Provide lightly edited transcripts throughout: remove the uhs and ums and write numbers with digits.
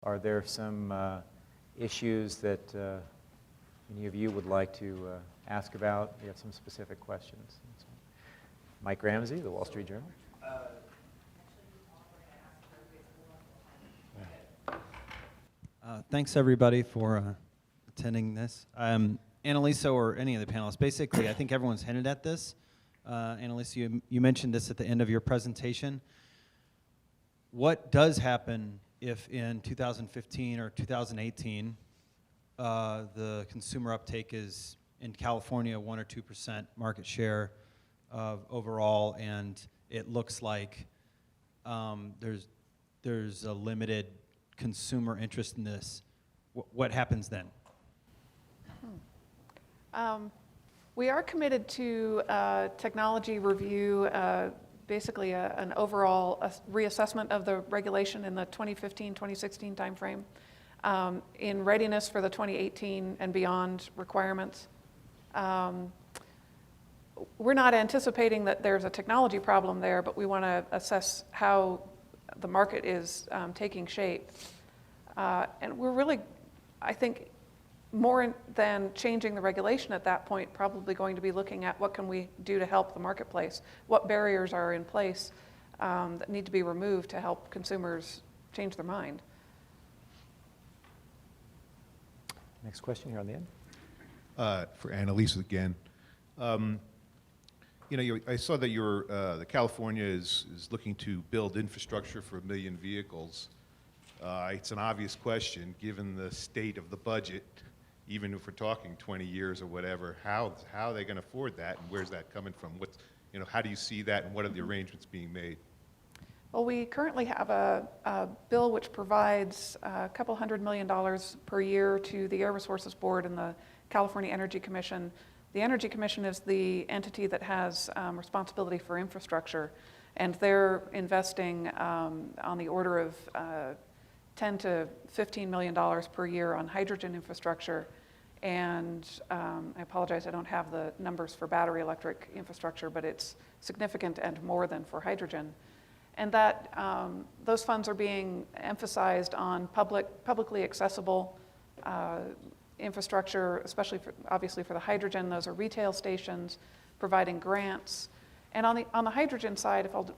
Are there some issues that any of you would like to ask about? You have some specific questions. Mike Ramsey, The Wall Street Journal. Thanks, everybody, for attending this. Annalisa, or any of the panelists, basically, I think everyone's hinted at this. Annalisa, you mentioned this at the end of your presentation. What does happen if in 2015 or 2018 the consumer uptake is, in California, 1 or 2% market share of overall, and it looks like there's a limited consumer interest in this? What happens then? We are committed to technology review, basically an overall reassessment of the regulation in the 2015-2016 timeframe, in readiness for the 2018 and beyond requirements. We're not anticipating that there's a technology problem there, but we want to assess how the market is taking shape. And we're really, I think, more than changing the regulation at that point, probably going to be looking at what can we do to help the marketplace, what barriers are in place that need to be removed to help consumers change their mind. Next question here on the end. For Annalisa again. I saw that the California is looking to build infrastructure for 1 million vehicles. It's an obvious question, given the state of the budget, even if we're talking 20 years or whatever, how are they going to afford that, and where's that coming from? How do you see that, and what are the arrangements being made? Well, we currently have a bill which provides a couple $100 million per year to the Air Resources Board and the California Energy Commission. The Energy Commission is the entity that has responsibility for infrastructure, and they're investing on the order of $10 to $15 million per year on hydrogen infrastructure. And I apologize, I don't have the numbers for battery electric infrastructure, but it's significant and more than for hydrogen. And that those funds are being emphasized on publicly accessible infrastructure, especially obviously for the hydrogen. Those are retail stations, providing grants. And on the hydrogen side, if I'll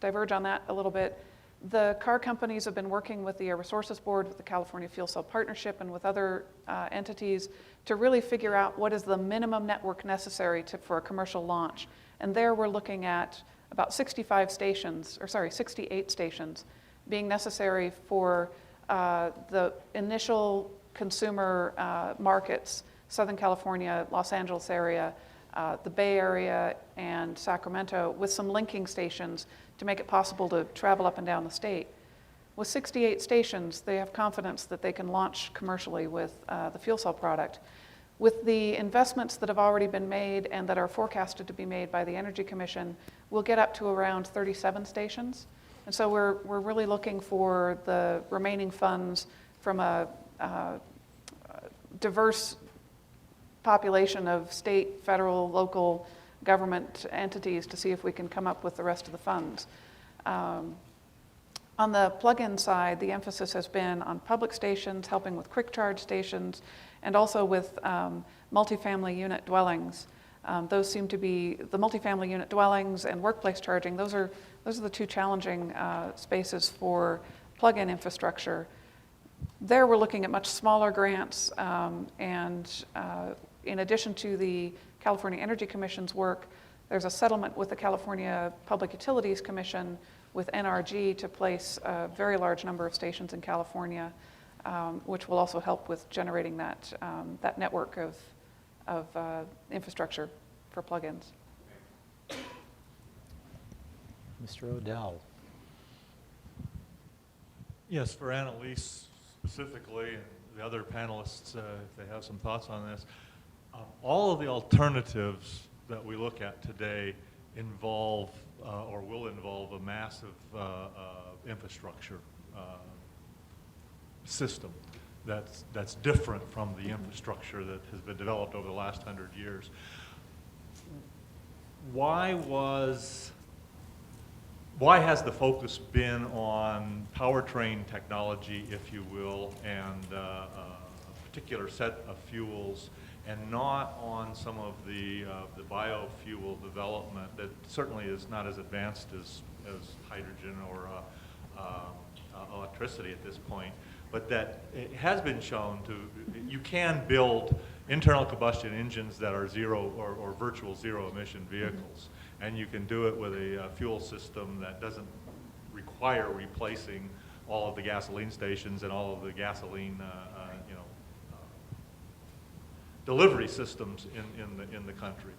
diverge on that a little bit, the car companies have been working with the Air Resources Board, with the California Fuel Cell Partnership, and with other entities to really figure out what is the minimum network necessary for a commercial launch. And there we're looking at about 68 stations being necessary for the initial consumer markets, Southern California, Los Angeles area, the Bay Area, and Sacramento, with some linking stations to make it possible to travel up and down the state. With 68 stations, they have confidence that they can launch commercially with the fuel cell product. With the investments that have already been made and that are forecasted to be made by the Energy Commission, we'll get up to around 37 stations. And so we're really looking for the remaining funds from a diverse population of state, federal, local government entities to see if we can come up with the rest of the funds. On the plug-in side, the emphasis has been on public stations, helping with quick charge stations, and also with multifamily unit dwellings. Those seem to be the multifamily unit dwellings and workplace charging. Those are the two challenging spaces for plug-in infrastructure. There we're looking at much smaller grants, and in addition to the California Energy Commission's work, there's a settlement with the California Public Utilities Commission with NRG to place a very large number of stations in California, which will also help with generating that network of infrastructure for plug-ins. Mr. O'Dell. Yes, for Annalise specifically, and the other panelists, if they have some thoughts on this, all of the alternatives that we look at today involve or will involve a massive infrastructure system that's different from the infrastructure that has been developed over the last 100 years. Why was why has the focus been on powertrain technology, if you will, and a particular set of fuels, and not on some of the biofuel development that certainly is not as advanced as hydrogen or electricity at this point, but that it has been shown you can build internal combustion engines that are zero or virtual zero emission vehicles. And you can do it with a fuel system that doesn't require replacing all of the gasoline stations and all of the gasoline delivery systems in the country.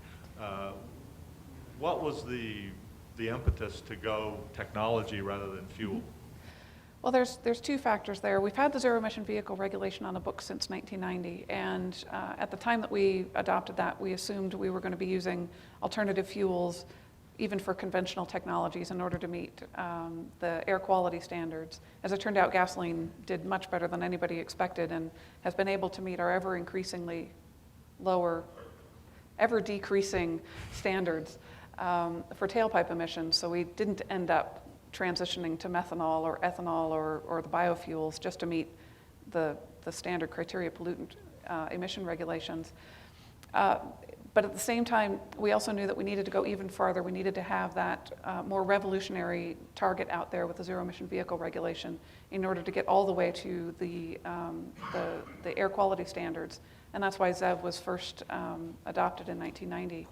What was the impetus to go technology rather than fuel? Well, there's two factors there. We've had the zero emission vehicle regulation on the books since 1990, and at the time that we adopted that, we assumed we were going to be using alternative fuels, even for conventional technologies, in order to meet the air quality standards. As it turned out, gasoline did much better than anybody expected and has been able to meet our ever decreasing standards for tailpipe emissions, so we didn't end up transitioning to methanol or ethanol or the biofuels just to meet the standard criteria pollutant emission regulations. But at the same time, we also knew that we needed to go even farther. We needed to have that more revolutionary target out there with the zero emission vehicle regulation in order to get all the way to the air quality standards. And that's why ZEV was first adopted in 1990.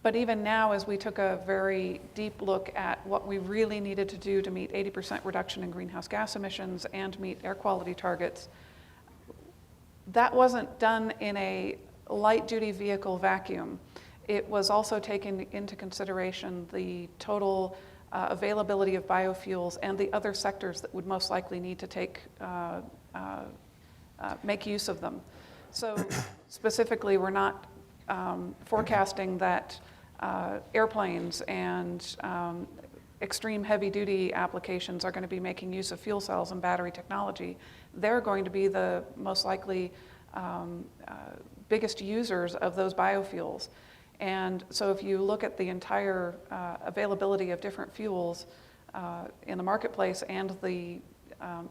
But even now, as we took a very deep look at what we really needed to do to meet 80% reduction in greenhouse gas emissions and meet air quality targets, that wasn't done in a light-duty vehicle vacuum. It was also taking into consideration the total availability of biofuels and the other sectors that would most likely need to make use of them. So specifically, we're not forecasting that airplanes and extreme heavy-duty applications are going to be making use of fuel cells and battery technology. They're going to be the most likely biggest users of those biofuels. And so if you look at the entire availability of different fuels in the marketplace and the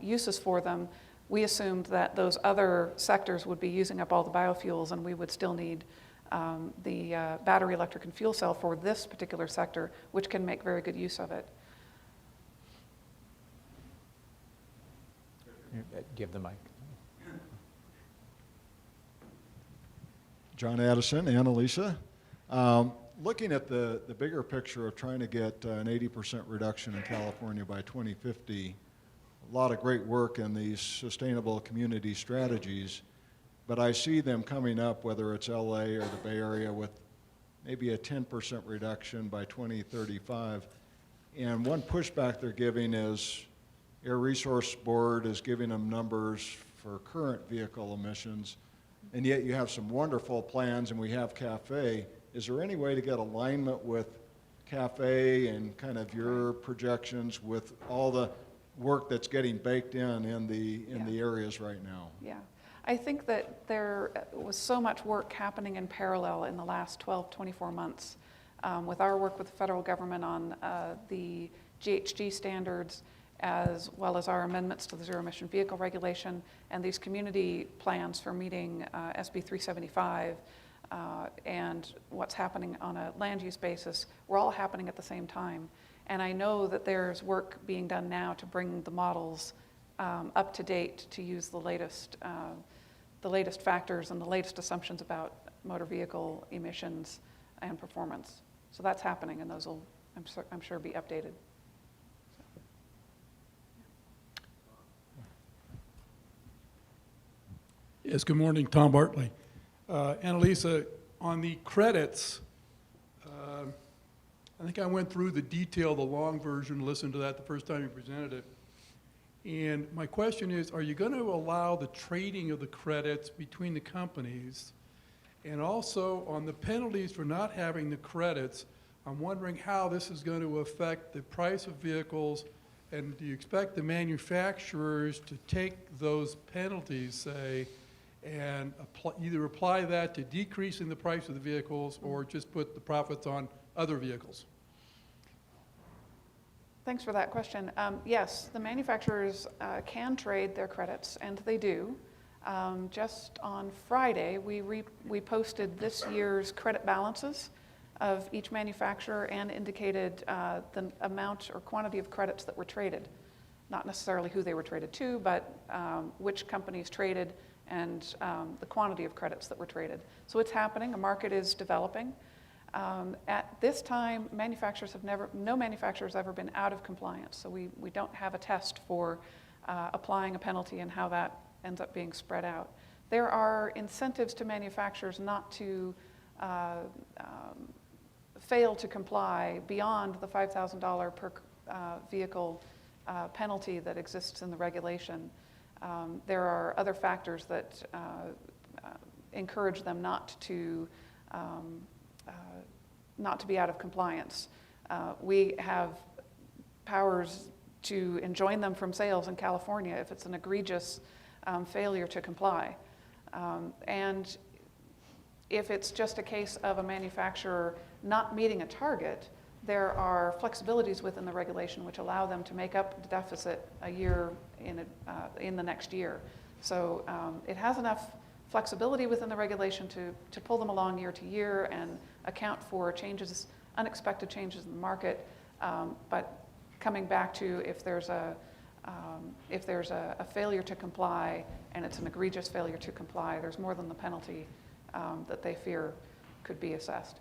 uses for them, we assumed that those other sectors would be using up all the biofuels, and we would still need the battery, electric, and fuel cell for this particular sector, which can make very good use of it. Give the mic. John Addison, Annalisa. Looking at the bigger picture of trying to get an 80% reduction in California by 2050, a lot of great work in these sustainable community strategies, but I see them coming up, whether it's LA or the Bay Area, with maybe a 10% reduction by 2035. And one pushback they're giving is Air Resource Board is giving them numbers for current vehicle emissions, and yet you have some wonderful plans, and we have CAFE. Is there any way to get alignment with CAFE and kind of your projections with all the work that's getting baked in the areas right now? Yeah. I think that there was so much work happening in parallel in the last 12, 24 months with our work with the federal government on the GHG standards, as well as our amendments to the zero emission vehicle regulation and these community plans for meeting SB 375 and what's happening on a land use basis, were all happening at the same time. And I know that there's work being done now to bring the models up to date to use the latest factors and the latest assumptions about motor vehicle emissions and performance. So that's happening, and those will, I'm sure, be updated. Yes, good morning, Tom Bartley. Annalisa, on the credits, I think I went through the detail, the long version, listened to that the first time you presented it. And my question is, are you going to allow the trading of the credits between the companies? And also, on the penalties for not having the credits, I'm wondering how this is going to affect the price of vehicles, and do you expect the manufacturers to take those penalties, say, and either apply that to decreasing the price of the vehicles or just put the profits on other vehicles? Thanks for that question. Yes, the manufacturers can trade their credits, and they do. Just on Friday, we posted this year's credit balances of each manufacturer and indicated the amount or quantity of credits that were traded. Not necessarily who they were traded to, but which companies traded and the quantity of credits that were traded. So it's happening, a market is developing. At this time, no manufacturer has ever been out of compliance, so we don't have a test for applying a penalty and how that ends up being spread out. There are incentives to manufacturers not to fail to comply beyond the $5,000 per vehicle penalty that exists in the regulation. There are other factors that encourage them not to be out of compliance. We have powers to enjoin them from sales in California if it's an egregious failure to comply. And if it's just a case of a manufacturer not meeting a target, there are flexibilities within the regulation which allow them to make up the deficit a year in the next year. So it has enough flexibility within the regulation to pull them along year to year and account for changes, unexpected changes in the market. But coming back to if there's a failure to comply and it's an egregious failure to comply, there's more than the penalty that they fear could be assessed.